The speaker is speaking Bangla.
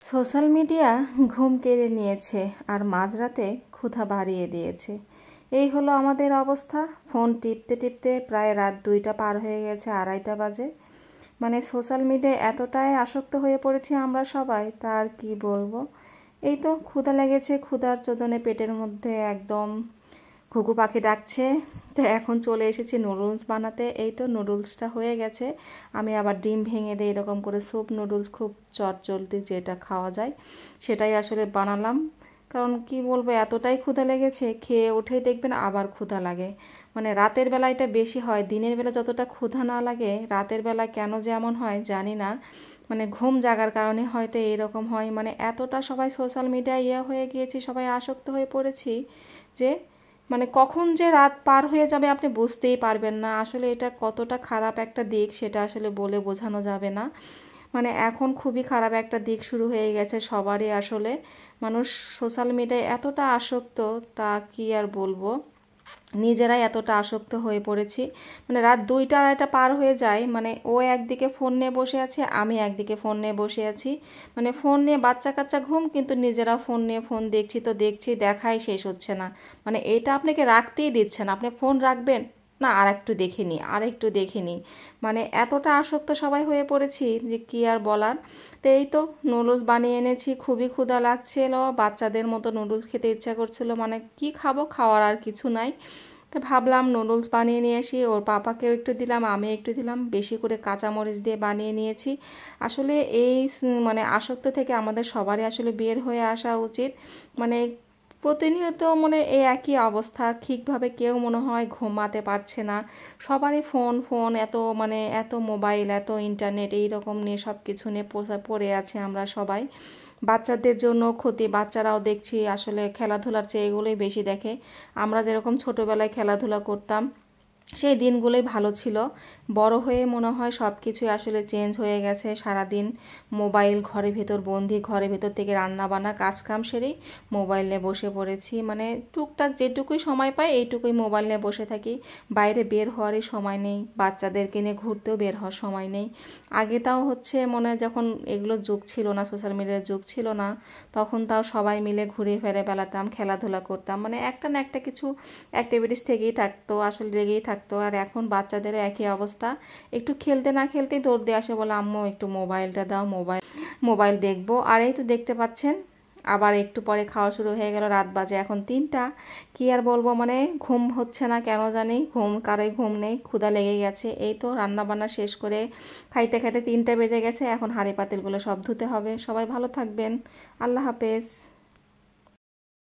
সোশ্যাল মিডিয়া ঘুম কেড়ে নিয়েছে আর মাঝরাতে ক্ষুধা বাড়িয়ে দিয়েছে। এই হলো আমাদের অবস্থা। ফোন টিপতে টিপতে প্রায় রাত 2টা পার হয়ে গেছে, 2:30টা বাজে। মানে সোশ্যাল মিডিয়ায় এতটাই আসক্ত হয়ে পড়েছি আমরা সবাই, তার কি বলবো। এই তো ক্ষুধা লেগেছে, ক্ষুধার চোদনে পেটের মধ্যে একদম ঘুঘু পাখি ডাকছে। তো এখন চলে এসেছি নুডলস বানাতে। এই তো নুডলসটা হয়ে গেছে। আমি আবার ডিম ভেঙে দিই এরকম করে, স্যুপ নুডলস খুব চটজলদি যেটা খাওয়া যায় সেটাই আসলে বানালাম। কারণ কি বলবো, এতটাই ক্ষুধা লেগেছে, খেয়ে উঠেই দেখবেন আবার ক্ষুধা লাগে। মানে রাতের বেলা এটা বেশি হয়, দিনের বেলা যতটা ক্ষুধা না লাগে রাতের বেলা কেন যে এমন হয় জানি না। মানে ঘুম জাগার কারণে হয়তো এরকম হয়। মানে এতটা সবাই সোশ্যাল মিডিয়ায় হয়ে গিয়েছি, সবাই আসক্ত হয়ে পড়েছি যে মানে কখন যে রাত পার হয়ে যাবে আপনি বুঝতেই পারবেন না। আসলে এটা কতটা খারাপ একটা দিক সেটা আসলে বলে বোঝানো যাবে না। মানে এখন খুবই খারাপ একটা দিক শুরু হয়ে গেছে সবারই আসলে। মানুষ সোশ্যাল মিডিয়ায় এতটা আসক্ত, তা কি আর বলবো। নিজেরাই এতটা আসক্ত হয়ে পড়েছি। মানে রাত 2টা 2:30টা পার হয়ে যায়, মানে ও একদিকে ফোন নিয়ে বসে আছে, আমি একদিকে ফোন নিয়ে বসে আছি। মানে ফোন নিয়ে বাচ্চা কাচ্চা ঘুম, কিন্তু নিজেরা ফোন নিয়ে ফোন দেখছি তো দেখছি, দেখাই শেষ হচ্ছে না। মানে এটা আপনাকে রাখতেই দিচ্ছে না, আপনি ফোন রাখবেন না, আর একটু দেখে নিই, আর একটু দেখে নিই। মানে এতটা আসক্ত সবাই হয়ে পড়েছি যে কি আর বলার। তো এই তো নুডলস বানিয়ে এনেছি, খুবই ক্ষুধা লাগছিল, বাচ্চাদের মতো নুডলস খেতে ইচ্ছা করছিল। মানে কি খাবো, খাওয়ার আর কিছু নাই। তো ভাবলাম নুডলস বানিয়ে নিয়ে আসি, ওর পাপাকেও একটু দিলাম, আমি একটু দিলাম, বেশি করে কাঁচামরিচ দিয়ে বানিয়ে নিয়েছি। আসলে এই মানে আসক্ত থেকে আমাদের সবারই আসলে বের হয়ে আসা উচিত। মানে প্রতিনিয়ত মানে এই একই অবস্থা, ঠিকভাবে কেউ মনে হয় ঘুমাতে পারছে না। সবারই ফোন ফোন, এত মানে এত মোবাইল, এত ইন্টারনেট, এই রকম নিয়ে সব কিছু নিয়ে পড়ে আছে আমরা সবাই। বাচ্চাদের জন্য ক্ষতি, বাচ্চারাও দেখছি আসলে খেলাধুলার চেয়ে এগুলোই বেশি দেখে। আমরা যেরকম ছোটোবেলায় খেলাধুলা করতাম সেই দিনগুলোই ভালো ছিল। বড় হয়ে মনে হয় সব কিছুই আসলে চেঞ্জ হয়ে গেছে। সারাদিন মোবাইল, ঘরের ভেতর বন্দি, ঘরের ভেতর থেকে রান্না বান্না কাজ কাম সেরেই মোবাইল নিয়ে বসে পড়েছি। মানে টুকটাক যেটুকুই সময় পাই এইটুকুই মোবাইল নিয়ে বসে থাকি। বাইরে বের হওয়ারই সময় নেই, বাচ্চাদেরকে নিয়ে ঘুরতেও বের হওয়ার সময় নেই। আগে তাও হচ্ছে মনে হয় যখন এগুলো যুগ ছিল না, সোশ্যাল মিডিয়ার যুগ ছিল না, তখন তাও সবাই মিলে ঘুরে ফিরে বেড়াতাম, খেলাধুলা করতাম। মানে একটা না একটা কিছু অ্যাক্টিভিটিস থেকেই থাকতো, আসলে লেগেই থাকতো। আর এখন বাচ্চাদেরও একই অবস্থা, একটু খেলতে না খেলতেই দৌড় দিয়ে আসে, বলে আম্মু একটু মোবাইলটা দাও, মোবাইল মোবাইল দেখবো। আর এই তো দেখতে পাচ্ছেন আবার একটু পরে খাওয়া শুরু হয়ে গেল, রাত বাজে এখন 3টা। কি আর বলবো, মানে ঘুম হচ্ছে না কেন জানি, কারোই ঘুম নেই, ক্ষুধা লেগে গেছে। এই তো রান্না বান্না শেষ করে খাইতে খাইতে 3টা বেজে গেছে, এখন হাঁড়ি পাতিলগুলো সব ধুতে হবে। সবাই ভালো থাকবেন, আল্লাহ হাফেজ।